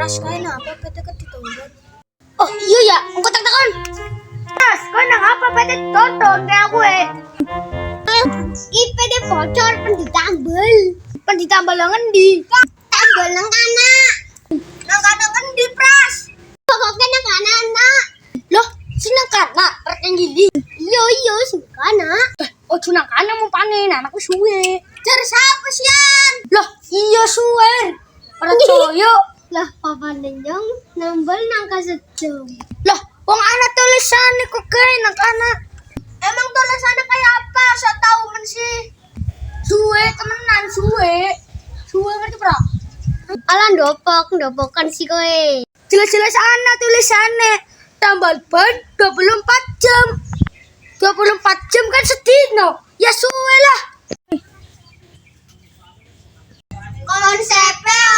Pras kae na apa pete tonton. Oh iya ya, engko tak takon. Pras, kau nang apa pete tonton kayak aku Pede bocor pen ditambel. Pen ditambal nang endi? Tambel nang kana. Nang kana endi, Pras? Pokoke nang kana nak. Loh, seneng kana rek yang gini. Iya sing kana. Ojo nang kana mau panen, anakku suwe. Jar sapa sian? Loh, iya suwe. Ora coyo. Lah papa nenjong nambel nang kasejam. Loh, wong ana tulisane kok kae nang kana. Emang tulisannya kayak apa? So tau men sih. Suwe temenan suwe. Suwe ngerti, Bro? Ala ndopokan si kowe. Jelas-jelas ana tulisannya. Tambal ban 24 jam. 24 jam kan sedino. Ya suwe lah. Konsepnya